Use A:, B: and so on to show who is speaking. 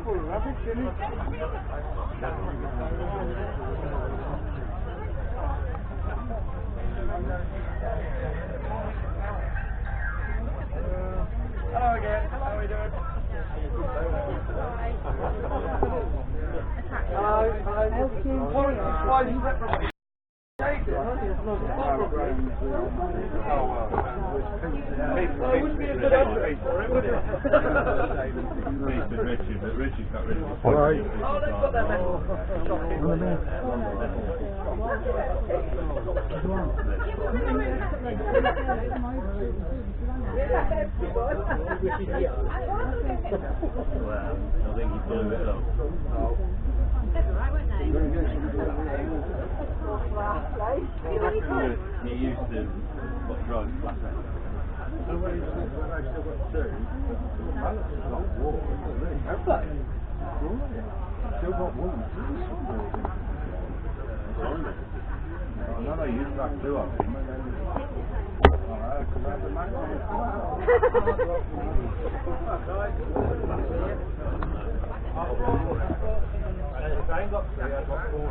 A: Hello again. How are we doing? Hello. Why is that from me?
B: Richie's got rid of it.
A: Right. Oh, they've got that metal.
B: Well, I think he blew it up. He used to drive flat out. So what he's still got to do, Alex has got war, isn't he? Have they? Still got one. I know they used to have two of them, and then come out the man.
A: I ain't got three, I've got four.